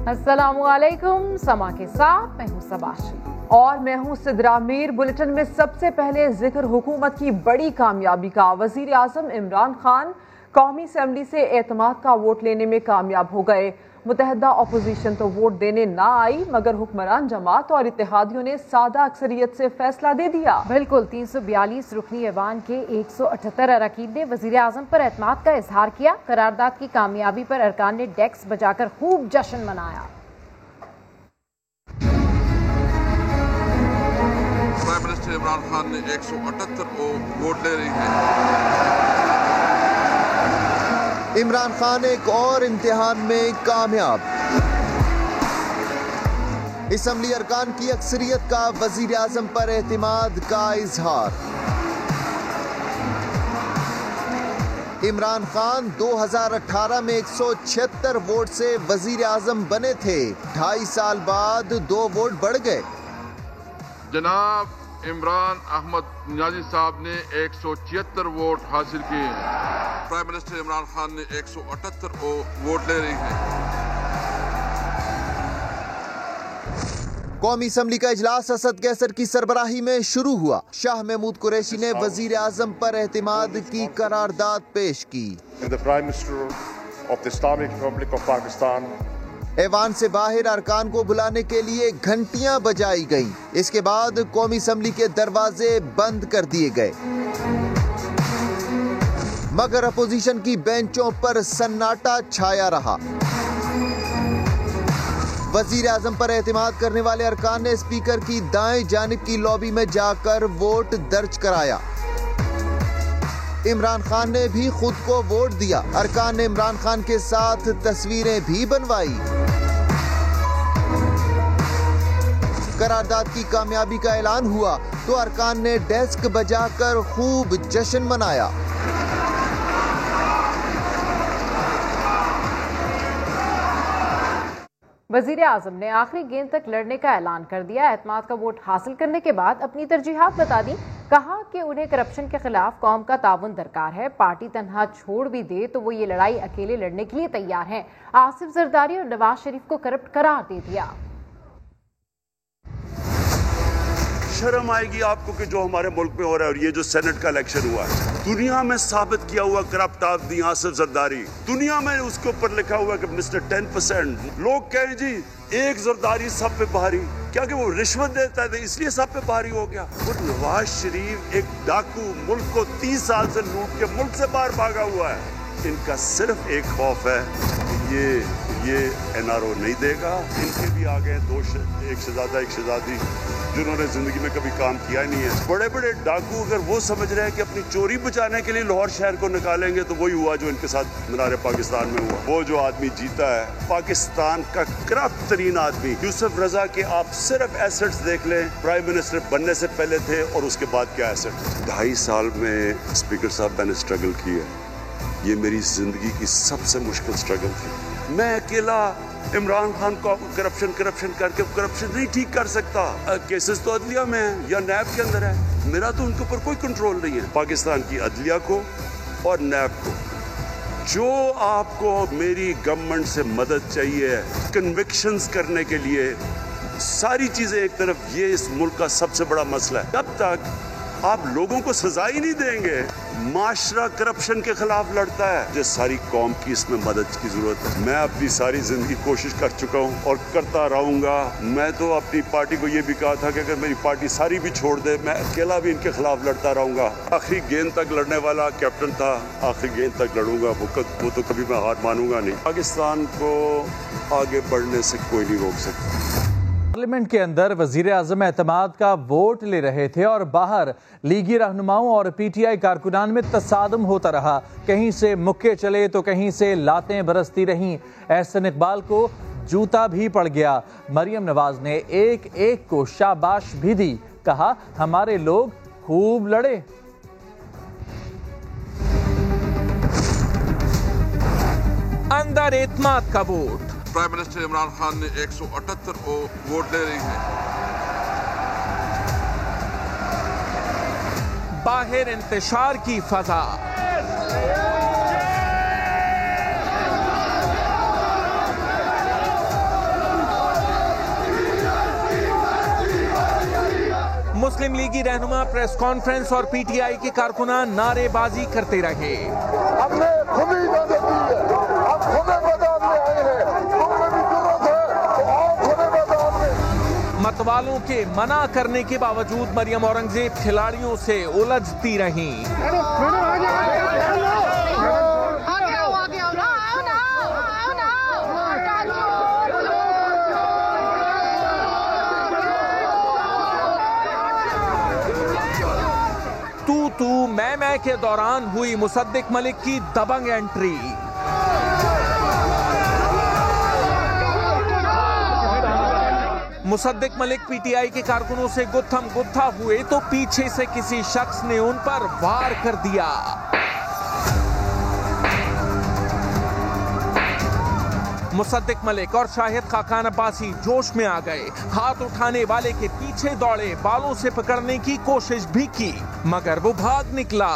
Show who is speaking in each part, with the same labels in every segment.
Speaker 1: अस्सलामुअलैकुम, समा के साथ मैं हूं सबाशी
Speaker 2: और मैं हूं सिद्रा मीर। बुलेटिन में सबसे पहले जिक्र हुकूमत की बड़ी कामयाबी का। वजीर आजम इमरान खान कौमी असम्बली से एतमाद का वोट लेने में कामयाब हो गए। मुतहदा अपोजिशन तो वोट देने ना आई, मगर हुक्मरान जमात और इत्तेहादियों ने सादा अक्सरियत से फैसला दे दिया।
Speaker 1: बिल्कुल 342 रुकनी ऐवान के 178 अरकान ने वजीर आजम पर एतमाद का इजहार किया। करारदाद की कामयाबी पर अरकान ने डेस्क बजाकर खूब जश्न मनाया।
Speaker 3: प्राइम मिनिस्टर इमरान खान ने 178 वोट ले रही है।
Speaker 4: इमरान खान एक और इम्तिहान में कामयाब। असम्बली अरकान की अक्सरियत का वजीर आजम पर एतमाद का इजहार। इमरान खान 2018 में 176 वोट से वजीर आजम बने थे। 2.5 साल बाद 2 वोट बढ़ गए।
Speaker 3: जनाब इमरान अहमद नियाजी साहब ने 176 वोट हासिल किए। प्राइम मिनिस्टर इमरान खान ने 178 वोट ले रही है।
Speaker 4: कौमी असम्बली का इजलास असद कैसर की सरबराही में शुरू हुआ। शाह महमूद कुरैशी ने वजीर आजम पर एतमाद की करारदाद पेश की।
Speaker 5: Prime minister of the Islamic Republic of Pakistan.
Speaker 4: ऐवान से बाहर अरकान को बुलाने के लिए घंटियां बजाई गईं। इसके बाद कौमी असम्बली के दरवाजे बंद कर दिए गए, मगर अपोजिशन की बेंचों पर सन्नाटा छाया रहा। वजीर आजम पर एतमाद करने वाले अरकान ने स्पीकर की दाएं जानिब की लॉबी में जाकर वोट दर्ज कराया। इमरान खान ने भी खुद को वोट दिया। अरकान ने इमरान खान के साथ तस्वीरें भी बनवाई। करारदाद की कामयाबी का ऐलान हुआ तो अरकान ने डेस्क बजाकर खूब जश्न मनाया।
Speaker 1: वजीर आजम ने आखिरी गेंद तक लड़ने का ऐलान कर दिया। एतमाद का वोट हासिल करने के बाद अपनी तरजीहात बता दी। कहा कि उन्हें करप्शन के खिलाफ कौम का ताउन दरकार है। पार्टी तनहा छोड़ भी दे तो वो ये लड़ाई अकेले लड़ने के लिए तैयार हैं। आसिफ जरदारी और नवाज शरीफ को करप्ट करार दे दिया।
Speaker 6: शर्म आएगी आपको कि जो हमारे मुल्क में हो रहा है, और ये जो सेनेट का इलेक्शन हुआ है, दुनिया में साबित किया हुआ करप्ट आदमी आसिफ जरदारी, दुनिया में उसके ऊपर लिखा हुआ कि मिस्टर 10%। लोग कहें जी एक जरदारी सब पे भारी, क्या कि वो रिश्वत देता है इसलिए सब पे भारी हो गया। और नवाज शरीफ एक डाकू, मुल्क को 30 साल से लूट के मुल्क से बाहर भागा हुआ है। इनका सिर्फ एक खौफ है, ये NRO नहीं देगा। इनके भी आ गए 2 एक शहजादा एक शहजादी जिन्होंने जिंदगी में कभी काम किया ही नहीं है। बड़े बड़े डाकू अगर वो समझ रहे हैं कि अपनी चोरी बचाने के लिए लाहौर शहर को निकालेंगे तो वही हुआ जो इनके साथ मीनार पाकिस्तान में हुआ। वो जो आदमी जीता है, पाकिस्तान का करप्ट तरीन आदमी यूसुफ रजा के आप सिर्फ एसेट्स देख लें, प्राइम मिनिस्टर बनने से पहले थे और उसके बाद क्या एसेट। 2.5 साल में स्पीकर साहब मैंने स्ट्रगल की है। ये मेरी जिंदगी की सबसे मुश्किल स्ट्रगल थी। मैं अकेला इमरान खान को करप्शन करके करप्शन नहीं ठीक कर सकता। केसेस तो अदलिया में है या नैब के अंदर है। मेरा तो उनके ऊपर कोई कंट्रोल नहीं है। पाकिस्तान की अदलिया को और नैब को, जो आपको मेरी गवर्नमेंट से मदद चाहिए कन्विक्शंस करने के लिए, सारी चीजें एक तरफ, ये इस मुल्क का सबसे बड़ा मसला है। जब तक आप लोगों को सजा ही नहीं देंगे, माशरा करप्शन के खिलाफ लड़ता है। मुझे सारी कौम की इसमें मदद की जरूरत है। मैं अपनी सारी जिंदगी कोशिश कर चुका हूँ और करता रहूंगा। मैं तो अपनी पार्टी को ये भी कहा था कि अगर मेरी पार्टी सारी भी छोड़ दे, मैं अकेला भी इनके खिलाफ लड़ता रहूंगा। आखिरी गेंद तक लड़ने वाला कैप्टन था, आखिरी गेंद तक लड़ूंगा। वो तो कभी मैं हार मानूंगा नहीं। पाकिस्तान को आगे बढ़ने से कोई नहीं रोक सकता।
Speaker 7: पार्लियामेंट के अंदर वजीर आजम एतमाद का वोट ले रहे थे और बाहर लीगी रहनुमाओं और PTI कारकुनान में तसादम होता रहा। कहीं से मुक्के चले तो कहीं से लातें बरसती रहीं। एहसन इकबाल को जूता भी पड़ गया। मरियम नवाज ने एक एक को शाबाश भी दी। कहा हमारे लोग खूब लड़े।
Speaker 8: अंदर एतमाद का vote.
Speaker 3: Prime minister Imran Khan ने 178 वोट ले रही है।
Speaker 8: बाहर इंतशार की फजा। मुस्लिम लीगी रहनुमा प्रेस कॉन्फ्रेंस और पीटीआई के कारकुनान नारेबाजी करते रहे।
Speaker 9: हमने खुद ही इजाजत दी है, हम खुद मैदान में आए हैं, तुम्हें भी जरूरत है तो आओ खुद मैदान में।
Speaker 8: मतवालों के मना करने के बावजूद मरियम औरंगजेब खिलाड़ियों से उलझती रहीं। तू मैं के दौरान हुई मुसद्दिक मलिक की दबंग एंट्री। मुसद्दिक मलिक पीटीआई के कारकुनों से गुत्थम गुत्था हुए तो पीछे से किसी शख्स ने उन पर वार कर दिया। मुसद्दिक मलिक और शाहिद खाकान अब्बासी जोश में आ गए, हाथ उठाने वाले के पीछे दौड़े, बालों से पकड़ने की कोशिश भी की मगर वो भाग निकला।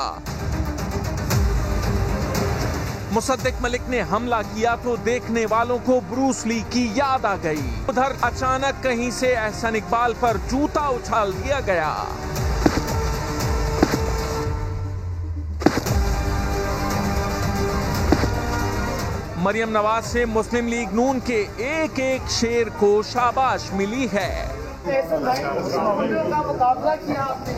Speaker 8: मुसद्दिक मलिक ने हमला किया तो देखने वालों को ब्रूस ली की याद आ गई। उधर अचानक कहीं से एहसन इकबाल पर जूता उछाल दिया गया। मरियम नवाज से मुस्लिम लीग नून के एक एक शेर को शाबाश मिली है। मुकाबला किया आपने।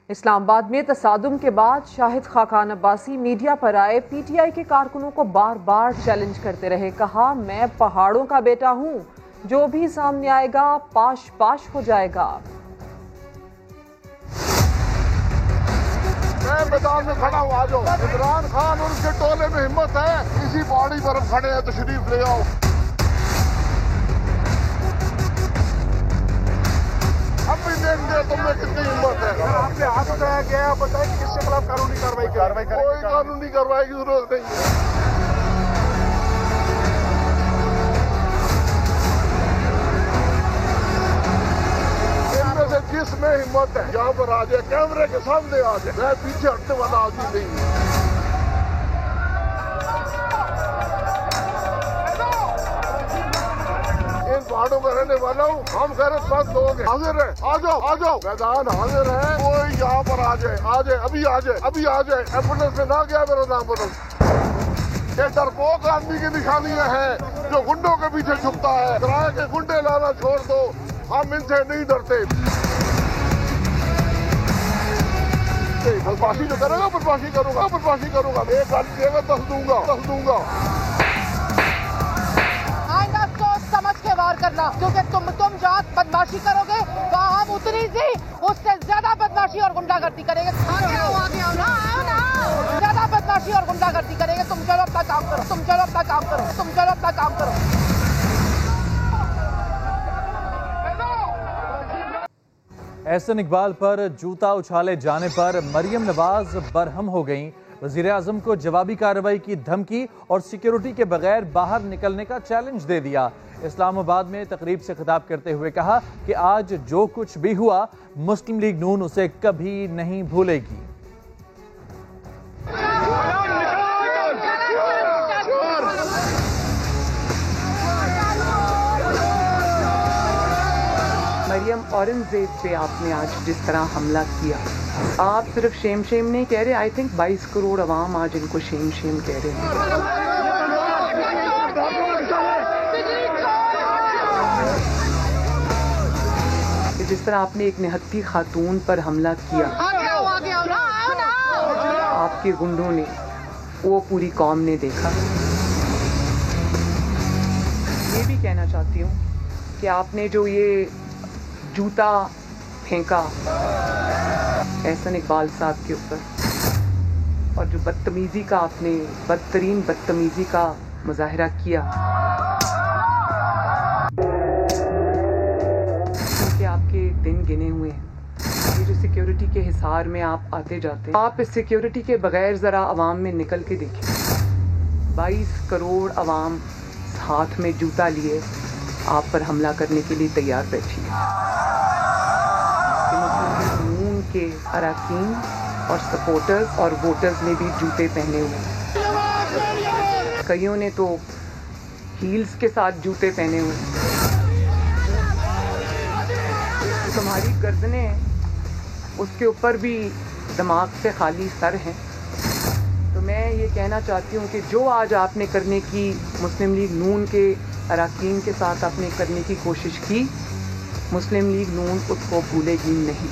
Speaker 2: इस्लामाबाद में तसादुम के बाद शाहिद खाकान अब्बासी मीडिया पर आए, पीटीआई के कारकुनों को बार बार चैलेंज करते रहे। कहा, मैं पहाड़ों का बेटा हूं, जो भी सामने आएगा पाश पाश हो जाएगा।
Speaker 9: मैं मैदान में खड़ा हूं, आ जाओ। इमरान खान और उसके टोले में हिम्मत है, इसी पहाड़ी पर हम खड़े हैं, तशरीफ ले आओ। अब भी देखेंगे तुमने कितनी हिम्मत है। आपने हाथ उठाया गया, बताया कि किसके खिलाफ कानूनी कार्रवाई करें। कोई कानूनी कार्रवाई की जरूरत नहीं है। इनमें से जिसमें हिम्मत है यहाँ पर आ जाए, कैमरे के सामने आ जाए। मैं पीछे हटने वाला आदमी नहीं हूँ। पहाड़ों में रहने वाला हूँ, हम गैरतमंद लोग हैं। हाजिर है, आ जाओ आ जाओ, मैदान हाजिर है। कोई यहाँ पर आ जाए, आ जाए, अभी आ जाए, अभी आ जाए। एम्बुलेंस में ना गया मेरा नाम बदल। ये डरपोक आदमी की निशानियां हैं जो गुंडों के पीछे छुपता है। किराए के गुंडे लाना छोड़ दो, हम इनसे नहीं डरते। बदमाशी जो करेगा बदमाशी करूंगा, बदमाशी करूंगा। एक गाली देगा 10 दूंगा, 10 दूंगा।
Speaker 10: समझ के वार करना, क्योंकि तुम जहाँ बदमाशी करोगे वहाँ हम उतनी सी उससे ज्यादा बदमाशी और गुंडागर्दी करेंगे। ज्यादा बदमाशी और गुंडागर्दी करेंगे। तुम चलो अपना काम करो, तुम चलो अपना काम करो, तुम चलो अपना काम करो।
Speaker 7: एहसन इकबाल पर जूता उछाले जाने पर मरियम नवाज बरहम हो गईं। वज़ीर आज़म को जवाबी कार्रवाई की धमकी और सिक्योरिटी के बगैर बाहर निकलने का चैलेंज दे दिया। इस्लामाबाद में तकरीब से खिताब करते हुए कहा कि आज जो कुछ भी हुआ मुस्लिम लीग नून उसे कभी नहीं भूलेगी।
Speaker 11: मरियम औरंगजेब पे आपने आज जिस तरह हमला किया, आप सिर्फ शेम शेम नहीं कह रहे, आई थिंक 22 करोड़ अवाम आज इनको शेम शेम कह रहे हैं। जिस तरह आपने एक निहत्थी खातून पर हमला किया, आपके गुंडों ने, वो पूरी कौम ने देखा। ये भी कहना चाहती हूँ कि आपने जो ये जूता फेंका एहसन इकबाल साहब के ऊपर और जो बदतमीजी का आपने बदतरीन बदतमीजी का मुजाहिरा किया, क्योंकि आपके दिन गिने हुए हैं। ये जो सिक्योरिटी के हिसार में आप आते जाते हैं, आप इस सिक्योरिटी के बगैर ज़रा आवाम में निकल के देखिए। 22 करोड़ आवाम हाथ में जूता लिए आप पर हमला करने के लिए तैयार बैठी है। मुस्लिम लीग नून के अरकान और सपोर्टर्स और वोटर्स ने भी जूते पहने हुए हैं। कईयों ने तो हील्स के साथ जूते पहने हुए हैं। तुम्हारी गर्दनें उसके ऊपर भी दिमाग से खाली सर हैं। तो मैं ये कहना चाहती हूँ कि जो आज आपने करने की मुस्लिम लीग नून के अरकान के साथ आपने करने की कोशिश की, मुस्लिम लीग नून उसको भूलेगी नहीं।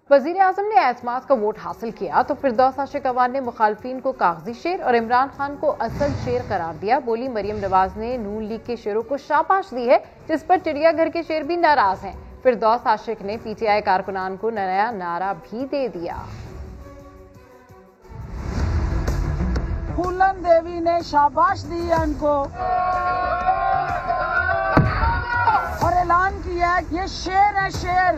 Speaker 1: वज़ीर आज़म ने एतमाद का वोट हासिल किया तो फिरदौस आशिक अवान ने मुखालफिन को कागजी शेर और इमरान खान को असल शेर करार दिया। बोली मरियम नवाज ने नून लीग के शेरों को शाबाश दी है, जिस पर चिड़ियाघर के शेर भी नाराज हैं। फिरदौस आशिक ने पीटीआई कारकुनान को नया नारा भी दे दिया।
Speaker 12: फूलन देवी ने शाबाश दी है उनको और ऐलान किया ये शेर है शेर।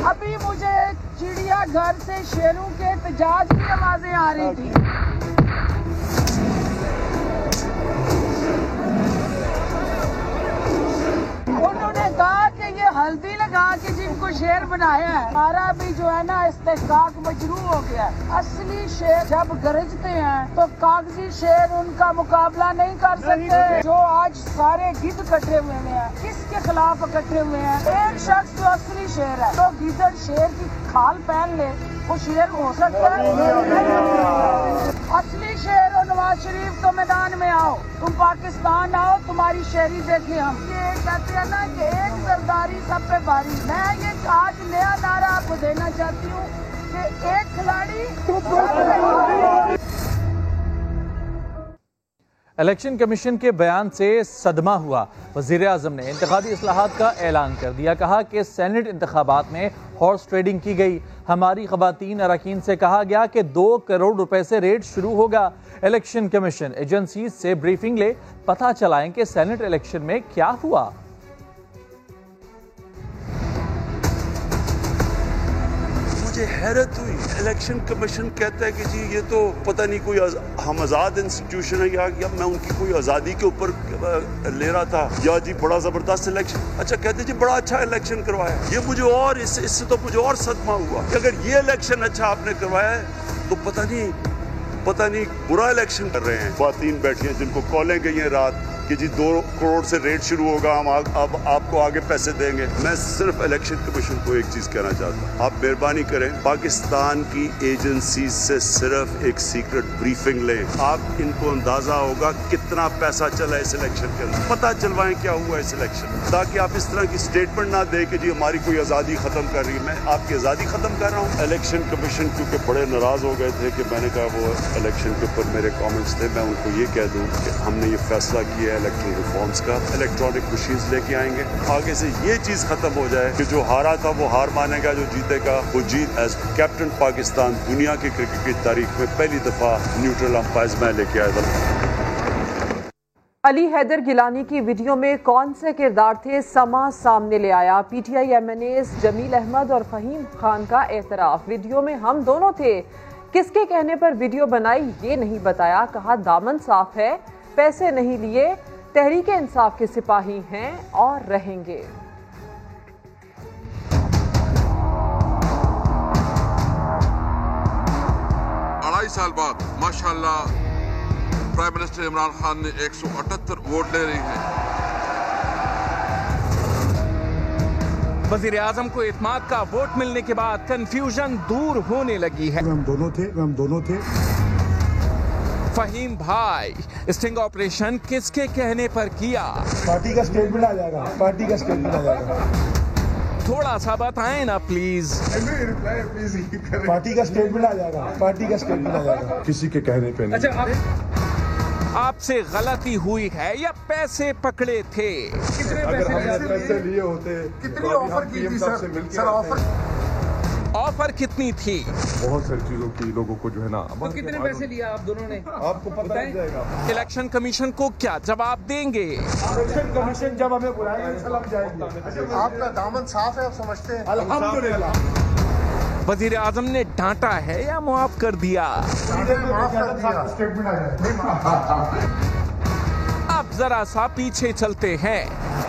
Speaker 12: अभी मुझे चिड़ियाघर से शेरों के एहतजाज की आवाजें आ रही थी। उन्होंने कहा कि ये हल्दी लगा के जिनको शेर बनाया है, हमारा भी जो है ना इस्तेहकाक मजरू हो गया। असली शेर जब गरजते हैं तो कागजी शेर उनका मुकाबला नहीं कर सकते। जो आज सारे गिद्ध इकट्ठे हुए हैं, किसके खिलाफ इकट्ठे हुए हैं? एक शख्स जो असली शेर है, तो गिद्ध शेर की खाल पहन ले, वो शेर हो सकता है? असली शेर और नवाज शरीफ तो मैदान में आओ, तुम पाकिस्तान आओ, तुम्हारी शेरी देखे हम। ये कहते हैं ना कि एक सरदारी सब पे भारी। मैं ये आज नया नारा आपको देना चाहती हूँ कि एक खिलाड़ी।
Speaker 7: इलेक्शन कमीशन के बयान से सदमा हुआ। वज़ीर आज़म ने इंतखाबी इस्लाहात का ऐलान कर दिया। कहा कि सेनेट इंतखाबात में हॉर्स ट्रेडिंग की गई। हमारी ख़वातीन अरकान से कहा गया कि 2 करोड़ रुपए से रेड शुरू होगा। इलेक्शन कमीशन एजेंसी से ब्रीफिंग ले, पता चलाएं कि सेनेट इलेक्शन में क्या हुआ।
Speaker 6: मुझे हैरत हुई, इलेक्शन कमीशन कहता है कि जी ये तो पता नहीं कोई हम आज़ाद इंस्टीट्यूशन है या मैं उनकी कोई आज़ादी के ऊपर ले रहा था, या जी बड़ा ज़बरदस्त इलेक्शन। अच्छा कहते जी बड़ा अच्छा इलेक्शन करवाया। ये मुझे और इससे तो मुझे और सदमा हुआ कि अगर ये इलेक्शन अच्छा आपने करवाया है तो पता नहीं बुरा इलेक्शन कर रहे हैं। ख़वातीन बैठी हैं जिनको कॉलें गई हैं रात कि जी 2 करोड़ से रेट शुरू होगा, हम अब आपको आगे पैसे देंगे। मैं सिर्फ इलेक्शन कमीशन को एक चीज कहना चाहता हूँ, आप मेहरबानी करें, पाकिस्तान की एजेंसी से सिर्फ एक सीक्रेट ब्रीफिंग लें। आप इनको अंदाजा होगा कितना पैसा चला इस इलेक्शन के अंदर, पता चलवाएं क्या हुआ इस इलेक्शन, ताकि आप इस तरह की स्टेटमेंट ना दे कि जी हमारी कोई आज़ादी खत्म कर रही है। मैं आपकी आज़ादी खत्म कर रहा हूँ। इलेक्शन कमीशन क्योंकि बड़े नाराज हो गए थे कि मैंने कहा वो इलेक्शन के ऊपर मेरे कॉमेंट्स थे, मैं उनको ये कह दूँ कि हमने ये फैसला किया इलेक्ट्रल रिफॉर्म्स का, इलेक्ट्रॉनिक मशीन्स लेके आएंगे। आगे से ये चीज खत्म हो जाए कि जो हारा था वो हार मानेगा, जो जीतेगा वो जीत। एज कैप्टन पाकिस्तान दुनिया की क्रिकेट की तारीख में पहली दफा न्यूट्रल अंपायर्स मैं लेके आया था।
Speaker 2: अली हैदर गिलानी की वीडियो में कौन से किरदार थे, समा सामने ले आया। पीटीआई एमएनएस जमील अहमद और फहीम खान का एतराफ, वीडियो में हम दोनों थे। किसके कहने पर वीडियो बनाई ये नहीं बताया। कहा दामन साफ है, पैसे नहीं लिए, तहरीक इंसाफ के सिपाही हैं और रहेंगे।
Speaker 3: 2.5 साल बाद माशाअल्लाह प्राइम मिनिस्टर इमरान खान ने 178 वोट ले रही हैं।
Speaker 8: वज़ीर आज़म को इत्माद का वोट मिलने के बाद कंफ्यूजन दूर होने लगी है।
Speaker 13: हम दोनों थे।
Speaker 8: फहीम भाई, स्टिंग ऑपरेशन किसके कहने पर किया?
Speaker 13: पार्टी का स्टेटमेंट आ जाएगा।
Speaker 8: थोड़ा सा बताएं ना प्लीज।
Speaker 13: पार्टी का स्टेटमेंट आ जाएगा। किसी के कहने पे नहीं।
Speaker 8: अच्छा, आपसे गलती हुई है या पैसे पकड़े थे?
Speaker 13: अगर हमने पैसे लिए होते, कितनी ऑफर की थी सर?
Speaker 8: ऑफर कितनी थी?
Speaker 13: बहुत सारी चीजों की लोगों को जो है ना।
Speaker 14: तो कितने पैसे लिया आप दोनों ने?
Speaker 13: आपको पता लग जाएगा।
Speaker 8: इलेक्शन कमीशन को क्या जवाब देंगे?
Speaker 13: इलेक्शन कमीशन जब हमें बुलाएंगे इंशाल्लाह हम जाएंगे।
Speaker 9: आपका दामन साफ है, आप समझते हैं?
Speaker 13: अल्हम्दुलिल्लाह।
Speaker 8: वजीर आजम ने डांटा है या मुआफ कर दिया? अब जरा सा पीछे चलते हैं,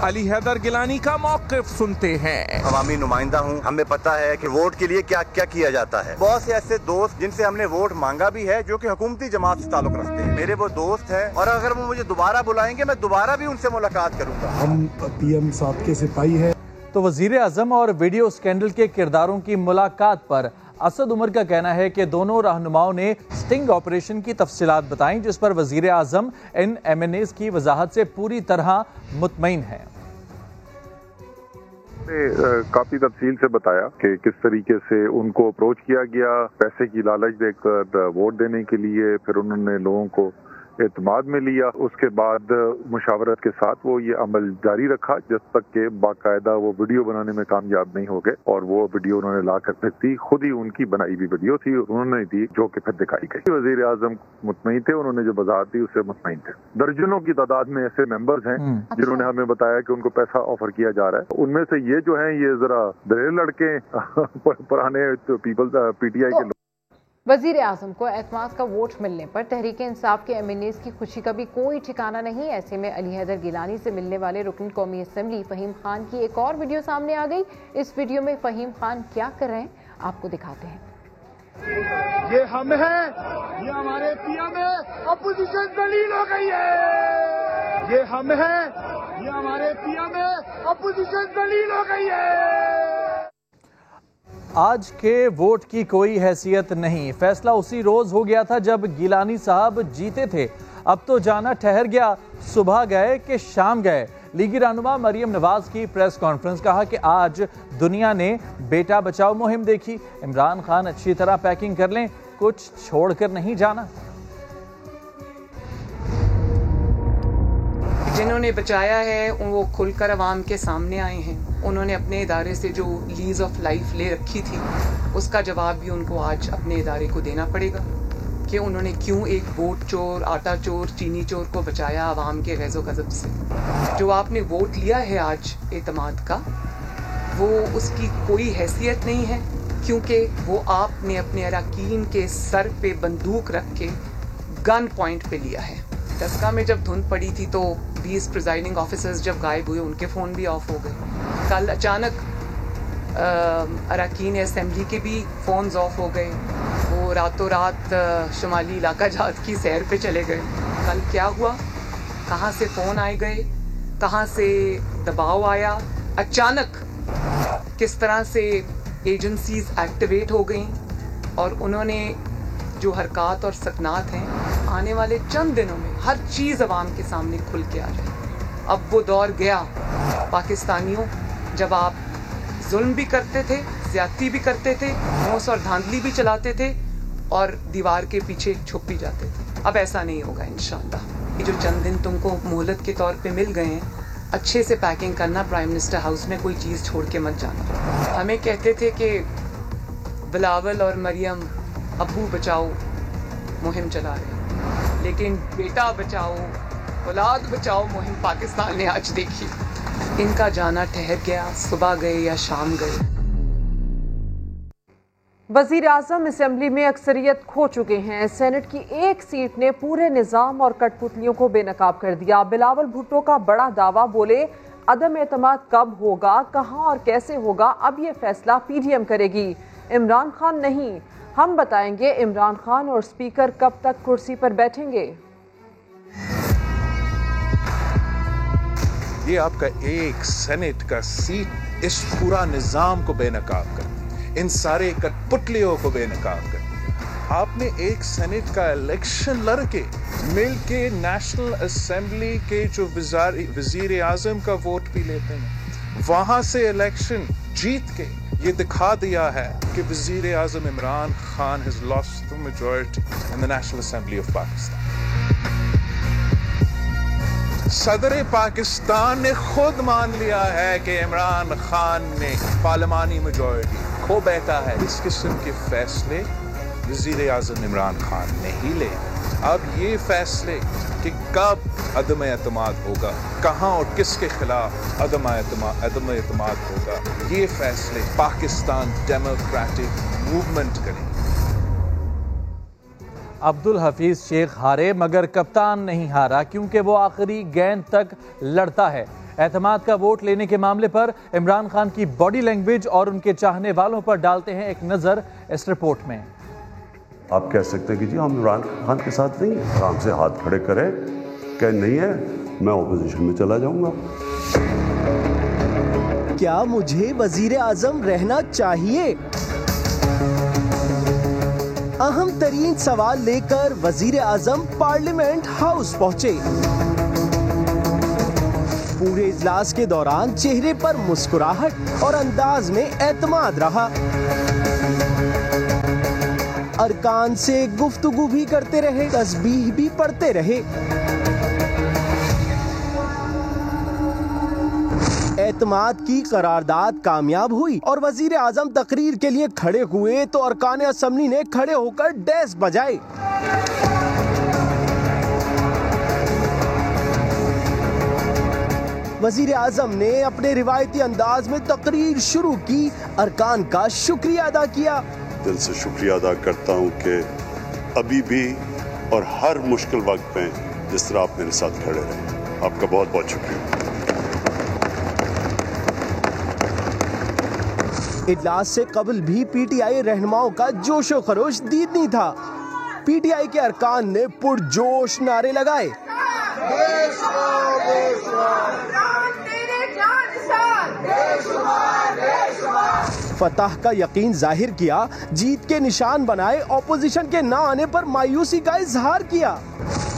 Speaker 8: अली हैदर गिलानी का मौक़िफ़ सुनते हैं।
Speaker 15: अवामी नुमाइंदा हूँ, हमें पता है कि वोट के लिए क्या क्या किया जाता है। बहुत से ऐसे दोस्त जिनसे हमने वोट मांगा भी है जो कि हुकूमती जमात से ताल्लुक रखते हैं, मेरे वो दोस्त हैं, और अगर वो मुझे दोबारा बुलाएंगे मैं दोबारा भी उनसे मुलाकात करूँगा।
Speaker 13: हम PM साहब के सिपाही हैं।
Speaker 7: तो वजीर आजम और वीडियो स्कैंडल के किरदारों की मुलाकात पर असद उमर का कहना है कि दोनों रहनुमाओं ने स्टिंग ऑपरेशन की तफसीलात बताई, जिस पर वजीर आजम इन MNAs की वजाहत से पूरी तरह मुतमईन है।
Speaker 16: काफी तफसील से बताया कि किस तरीके से उनको अप्रोच किया गया, पैसे की लालच देकर वोट देने के लिए, फिर उन्होंने लोगों को एतमाद में लिया। उसके बाद मुशावरत के साथ वो ये अमल जारी रखा जब तक के बाकायदा वो वीडियो बनाने में कामयाब नहीं हो गए, और वो वीडियो उन्होंने ला कर फिर दी, खुद ही उनकी बनाई हुई वीडियो थी, उन्होंने दी जो कि फिर दिखाई गई। वजीर आजम मुतमईन थे, उन्होंने जो वजाहत दी उससे मुतमईन थे। दर्जनों की तादाद में ऐसे मेंबर्स हैं जिन्होंने हमें बताया कि उनको पैसा ऑफर किया जा रहा है। उनमें से ये जो है ये जरा दलेर लड़के पुराने PTI के लोग।
Speaker 1: वजीर आजम को एतमाद का वोट मिलने पर तहरीक इंसाफ के MNAs की खुशी का भी कोई ठिकाना नहीं। ऐसे में अली हैदर गिलानी से मिलने वाले रुकन कौमी असम्बली फ़हीम खान की एक और वीडियो सामने आ गई। इस वीडियो में फ़हीम खान क्या कर रहे हैं आपको दिखाते हैं।
Speaker 9: ये हम हैं, ये हमारे PM है, अपोजिशन दलील हो गई है। ये हम हैं, ये हमारे PM है, अपोजिशन दलील हो गई है।
Speaker 7: आज के वोट की कोई हैसियत नहीं, फैसला उसी रोज हो गया था जब गिलानी साहब जीते थे। अब तो जाना ठहर गया, सुबह गए कि शाम गए। लीगी रहनुमा मरियम नवाज की प्रेस कॉन्फ्रेंस, कहा कि आज दुनिया ने बेटा बचाओ मुहिम देखी, इमरान खान अच्छी तरह पैकिंग कर लें, कुछ छोड़कर नहीं जाना।
Speaker 11: जिन्होंने बचाया है वो खुलकर अवाम के सामने आए हैं। उन्होंने अपने इदारे से जो लीज ऑफ लाइफ ले रखी थी उसका जवाब भी उनको आज अपने इदारे को देना पड़ेगा कि उन्होंने क्यों एक वोट चोर, आटा चोर, चीनी चोर को बचाया अवाम के गैज़ो गज़ब से। जो आपने वोट लिया है आज एतमाद का, वो उसकी कोई हैसियत नहीं है, क्योंकि वो आपने अपने अरकान के सर पे बंदूक रख के गन पॉइंट पे लिया है। दसका में जब धुंध पड़ी थी तो 20 प्रिजाइडिंग ऑफिसर्स जब गायब हुए, उनके फ़ोन भी ऑफ हो गए। कल अचानक अरकान असम्बली के भी फ़ोन्स ऑफ हो गए, वो रातों रात शुमाली इलाका जात की सैर पे चले गए। कल क्या हुआ, कहाँ से फ़ोन आए गए, कहाँ से दबाव आया, अचानक किस तरह से एजेंसीज एक्टिवेट हो गई, और उन्होंने जो हरकत और सकनात हैं, आने वाले चंद दिनों में हर चीज़ अवाम के सामने खुल के आ जाए। अब वो दौर गया पाकिस्तानियों जब आप जुल्म भी करते थे, ज़्यादती भी करते थे, मोस और धांधली भी चलाते थे और दीवार के पीछे छुप भी जाते थे। अब ऐसा नहीं होगा इंशाअल्लाह। ये जो चंद दिन तुमको मोहलत के तौर पे मिल गए हैं, अच्छे से पैकिंग करना, प्राइम मिनिस्टर हाउस में कोई चीज़ छोड़ के मत जाना। हमें कहते थे कि बिलावल और मरियम अब्बू बचाओ मुहिम चला रहे, लेकिन बेटा बचाओ, औलाद बचाओ मुहिम पाकिस्तान ने आज देखी। इनका जाना ठहर गया, सुबह गए या शाम गए।
Speaker 2: वजीर आजम असम्बली में अक्सरियत खो चुके हैं। सेनेट की एक सीट ने पूरे निज़ाम और कठपुतलियों को बेनकाब कर दिया। बिलावल भुट्टो का बड़ा दावा, बोले अदम एतमाद कब होगा, कहां और कैसे होगा, अब ये फैसला PDM करेगी, इमरान खान नहीं। हम बताएंगे इमरान खान और स्पीकर कब तक कुर्सी पर बैठेंगे।
Speaker 8: ये आपका एक सेनेट का सीट इस पूरा निजाम को बेनकाब कर दिया, इन सारे कठपुतलियों को बेनकाब कर दिया। आपने एक सेनेट का इलेक्शन लड़के मिल के नेशनल असेंबली के जो वजीर आजम का वोट भी लेते हैं, वहां से इलेक्शन जीत के ये दिखा दिया है कि वजीर आजम Imran Khan has lost the majority in the National Assembly of Pakistan. सदर पाकिस्तान ने खुद मान लिया है कि इमरान खान ने पार्लिमानी मेजॉरिटी खो बैठा है। इस किस्म के फैसले वजीर आजम इमरान खान नहीं ले। अब ये फैसले कि कब अदम एतमाद होगा, कहां और किसके खिलाफ अदम एतमाद होगा, ये फैसले पाकिस्तान डेमोक्रेटिक मूवमेंट करेगी।
Speaker 7: अब्दुल हफीज शेख हारे मगर कप्तान नहीं हारा, क्योंकि वो आखिरी गेंद तक लड़ता है। एतमाद का वोट लेने के मामले पर इमरान खान की बॉडी लैंग्वेज और उनके चाहने वालों पर डालते हैं एक नजर इस रिपोर्ट में।
Speaker 6: आप कह सकते हैं कि जी हम इमरान खान के साथ नहीं, आराम से हाथ खड़े करें, कह नहीं है मैं ऑपोजिशन में चला जाऊंगा।
Speaker 17: क्या मुझे वजीर आजम रहना चाहिए? अहम तरीन सवाल लेकर वजीर आजम पार्लियामेंट हाउस पहुंचे। पूरे इजलास के दौरान चेहरे पर मुस्कुराहट और अंदाज में एतमाद रहा। अरकान से गुफ्तगू भी करते रहे, तस्बीह भी पढ़ते रहे। एतमाद की करारदाद कामयाब हुई और वजीर आजम तकरीर के लिए खड़े हुए तो अरकान असम्बली ने खड़े होकर डेस्क बजाए। वजीर आजम ने अपने रिवायती अंदाज में तकरीर शुरू की, अरकान का शुक्रिया अदा किया।
Speaker 6: दिल से शुक्रिया अदा करता हूँ कि अभी भी और हर मुश्किल वक्त में जिस तरह आप मेरे साथ खड़े रहे, आपका बहुत बहुत शुक्रिया।
Speaker 17: इजलास से कबल भी पीटीआई रहनुमाओं का जोशो खरोश दीदनी था। पीटीआई के अरकान ने पुरजोश नारे लगाए। फतह का यकीन जाहिर किया, जीत के निशान बनाए, ऑपोजिशन के ना आने पर मायूसी का इजहार किया।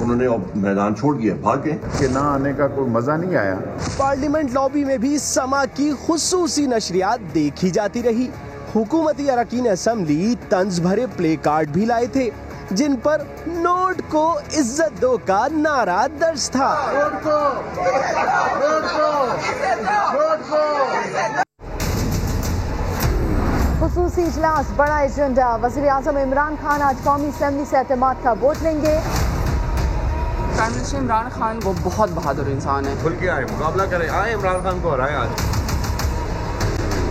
Speaker 18: उन्होंने अब मैदान छोड़ दिया, भाग गए कि ना आने का कोई मजा नहीं आया।
Speaker 17: पार्लियामेंट लॉबी में भी समा की खुसूसी नशरियात देखी जाती रही। हुकूमती अरकान असम्बली तंज भरे प्ले कार्ड भी लाए थे, जिन पर नोट को इज्जत दो का नारा दर्ज था।
Speaker 1: खुसूसी इजलास, बड़ा एजेंडा। वज़ीर आज़म इमरान खान आज कौमी असम्बली से एतमाद का वोट लेंगे।
Speaker 11: प्राइम मिनिस्टर इमरान खान वो बहुत बहादुर इंसान है।
Speaker 18: खुल के आए, मुकाबला करें, आए इमरान खान को हराए। आज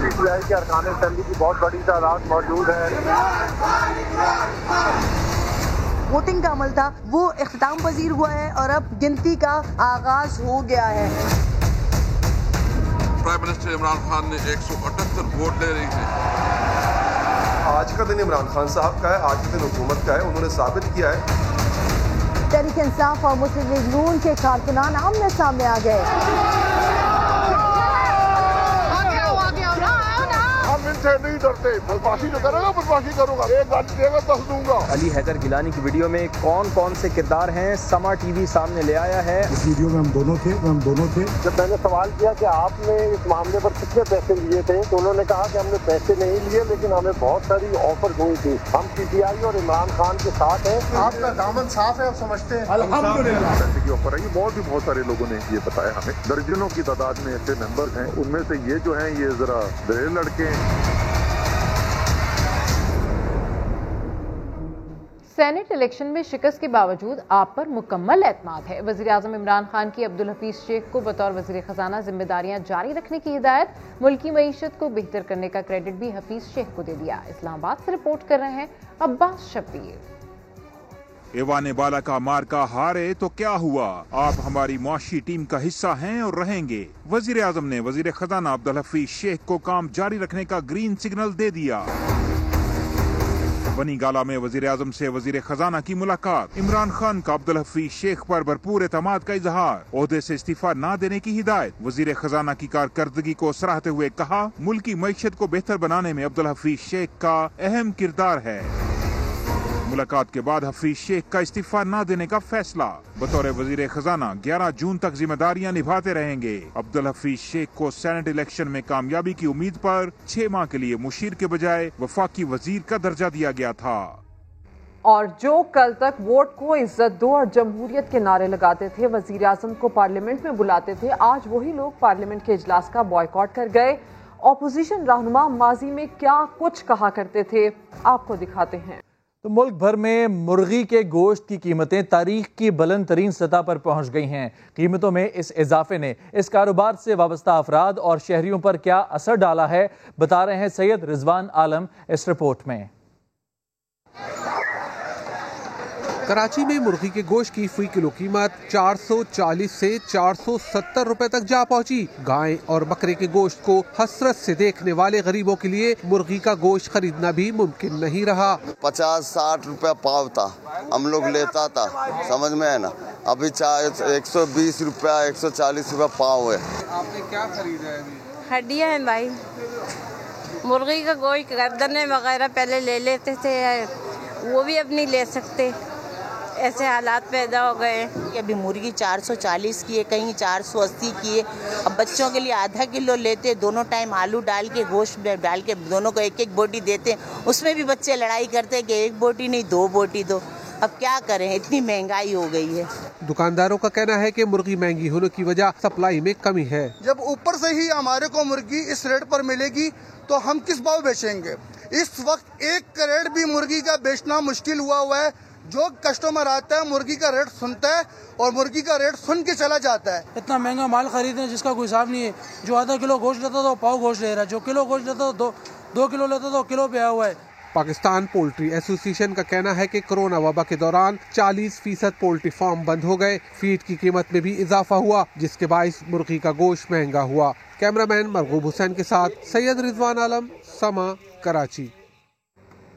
Speaker 9: पीटीआई के अरकान असम्बली की बहुत बड़ी तादाद मौजूद है।
Speaker 19: वोटिंग का अमल था वो इख्तिताम पजीर हुआ है और अब गिनती का आगाज हो गया है।
Speaker 3: प्राइम मिनिस्टर इमरान खान ने 178 वोट ले रही है।
Speaker 18: आज का दिन इमरान खान साहब का है, आज का दिन हुकूमत का है। उन्होंने साबित किया है।
Speaker 1: तहरीक इंसाफ और मुस्लिम लीग नून के कारकुनान आमने सामने आ गए।
Speaker 9: नहीं डरते, बदमाशी जो करेगा बदमाशी करूंगा, एक गाली देगा 10 दूंगा।
Speaker 20: अली हैदर गिलानी की वीडियो में कौन कौन से किरदार हैं, समा टीवी सामने ले आया है।
Speaker 13: इस वीडियो में हम दोनों थे।
Speaker 9: जब मैंने सवाल किया कि आपने इस मामले पर कितने पैसे लिए थे, तो उन्होंने कहा कि हमने पैसे नहीं लिए, लेकिन हमें बहुत सारी ऑफर हुई थी। हम पीटीआई और इमरान खान के साथ हैं। आपका दामन साफ है, आप समझते हैं।
Speaker 16: अल्हम्दुलिल्लाह पैसे की ऑफर है। ये बहुत सारे लोगों ने ये बताया हमें। दर्जनों की तादाद में ऐसे मेंबर्स हैं, उनमें से ये जो हैं ये जरा दलेर लड़के हैं।
Speaker 1: सेनेट इलेक्शन में शिकस्त के बावजूद आप पर मुकम्मल एतमाद है। वज़ीर आज़म इमरान खान की अब्दुल हफीज शेख को बतौर वज़ीर ख़जाना जिम्मेदारियां जारी रखने की हिदायत। मुल्की मईशत को बेहतर करने का क्रेडिट भी हफीज शेख को दे दिया। इस्लामाबाद से रिपोर्ट कर रहे हैं अब्बास शब्बीर।
Speaker 21: एवान बाला का मार्का हारे तो क्या हुआ, आप हमारी मुआशी टीम का हिस्सा हैं और रहेंगे। वज़ीर आज़म ने वज़ीर ख़जाना अब्दुल हफीज शेख को काम जारी रखने का ग्रीन सिग्नल दे दिया। बनी गाला में वजीर आजम से वजीर खजाना की मुलाकात। इमरान खान का अब्दुल हफीज शेख पर भरपूर एतमाद का इजहार। ओहदे से इस्तीफा न देने की हिदायत। वजीर खजाना की कारकर्दगी को सराहते हुए कहा, मुल्की मईशत को बेहतर बनाने में अब्दुल हफीज शेख का अहम किरदार है। मुलाकात के बाद हफीज शेख का इस्तीफा न देने का फैसला। बतौर वजीर खजाना 11 जून तक जिम्मेदारियां निभाते रहेंगे। अब्दुल हफीज शेख को सेनेट इलेक्शन में कामयाबी की उम्मीद पर 6 माह के लिए मुशीर के बजाय वफाकी वजीर का दर्जा दिया गया था।
Speaker 2: और जो कल तक वोट को इज्जत दो और जमहूरियत के नारे लगाते थे, वजीर आजम को पार्लियामेंट में बुलाते थे, आज वही लोग पार्लियामेंट के इजलास का बॉयकॉट कर गए। ऑपोजिशन रहनुमा माजी में क्या कुछ कहा करते थे, आपको दिखाते हैं।
Speaker 7: तो मुल्क भर में मुर्गी के गोश्त की कीमतें तारीख की बुलंद तरीन सतह पर पहुंच गई हैं। कीमतों में इस इजाफे ने इस कारोबार से वाबस्ता अफराद और शहरियों पर क्या असर डाला है, बता रहे हैं सैयद रिजवान आलम इस रिपोर्ट में।
Speaker 5: कराची में मुर्गी के गोश्त की फी किलो कीमत 440 से 470 रुपए तक जा पहुंची। गाय और बकरे के गोश्त को हसरत से देखने वाले गरीबों के लिए मुर्गी का गोश्त खरीदना भी मुमकिन नहीं रहा।
Speaker 22: 50-60 रुपया पाव था, हम लोग लेता था, समझ में है ना। अभी 120 रुपया 140 रुपया पाव है।
Speaker 5: आपने क्या खरीदा है अभी?
Speaker 23: हड्डियाँ हैं भाई, मुर्गी का गोश्त, गर्दनें वगैरह पहले ले लेते थे, वो भी अब नहीं ले सकते, ऐसे हालात पैदा हो गए।
Speaker 24: अभी मुर्गी 440 की है, कहीं 480 की है। अब बच्चों के लिए आधा किलो लेते, दोनों टाइम आलू डाल के गोश्त डाल के दोनों को एक एक बोटी देते, उसमें भी बच्चे लड़ाई करते हैं कि एक बोटी नहीं 2 बोटी दो। अब क्या करें, इतनी महंगाई हो गई है।
Speaker 5: दुकानदारों का कहना है कि मुर्गी महंगी होने की वजह सप्लाई में कमी है।
Speaker 25: जब ऊपर से ही हमारे को मुर्गी इस रेट पर मिलेगी तो हम किस भाव बेचेंगे। इस वक्त 1 करोड़ भी मुर्गी का बेचना मुश्किल हुआ है। जो कस्टमर आता है मुर्गी का रेट सुनता है और मुर्गी का रेट सुन के चला जाता है।
Speaker 14: इतना महंगा माल खरीदते हैं जिसका कोई हिसाब नहीं है। जो आधा किलो गोश्त लेता तो पाव गोश्त ले रहा है, जो किलो गोश्त लेता तो 2 किलो लेता तो किलो पे आया हुआ है।
Speaker 5: पाकिस्तान पोल्ट्री एसोसिएशन का कहना है कि कोरोना वबा के दौरान 40% पोल्ट्री फार्म बंद हो गए। फीड की कीमत में भी इजाफा हुआ, जिसके बायस मुर्गी का गोश्त महंगा हुआ। कैमरामैन मरगूब हुसैन के साथ सैयद रिजवान आलम, समा, कराची।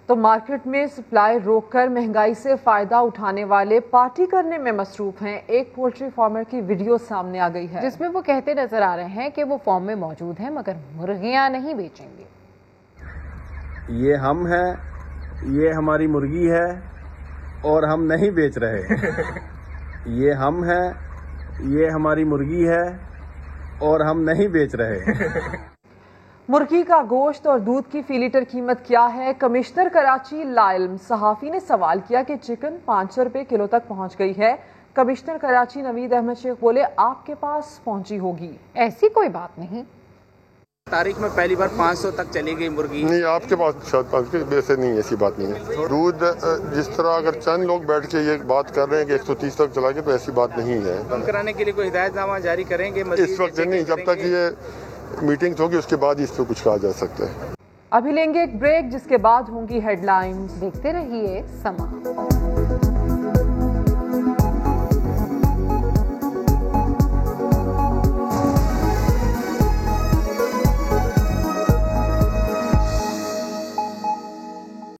Speaker 2: तो मार्केट में सप्लाई रोककर महंगाई से फायदा उठाने वाले पार्टी करने में मसरूफ हैं। एक पोल्ट्री फार्मर की वीडियो सामने आ गई है
Speaker 1: जिसमें वो कहते नजर आ रहे हैं कि वो फार्म में मौजूद हैं मगर मुर्गियां नहीं बेचेंगे।
Speaker 26: ये हम हैं, ये हमारी मुर्गी है और हम नहीं बेच रहे। ये हम हैं, ये हमारी मुर्गी है और हम नहीं बेच रहे।
Speaker 2: मुर्गी का गोश्त और दूध की फी लीटर कीमत क्या है? कमिश्नर कराची लाइल्म सहाफी ने सवाल किया कि चिकन 500 रुपए किलो तक पहुंच गई है। कमिश्नर कराची नवीद अहमद शेख बोले आपके पास पहुंची होगी।
Speaker 1: ऐसी कोई बात नहीं।
Speaker 27: तारीख में पहली बार 500 तक चली गई मुर्गी।
Speaker 9: नहीं, आपके पास शायद वैसे नहीं, ऐसी बात नहीं है। दूध जिस तरह अगर चंद लोग बैठ के ये बात कर रहे हैं कि 130 तक चला गया, तो ऐसी बात नहीं है।
Speaker 27: कम कराने के लिए कोई हिदायतनामा जारी करेंगे?
Speaker 9: इस वक्त नहीं, जब तक ये मीटिंग होगी उसके बाद इस पर कुछ कहा जा सकता है।
Speaker 2: अभी लेंगे एक ब्रेक, जिसके बाद होंगी हेडलाइंस।
Speaker 1: देखते रहिए समा।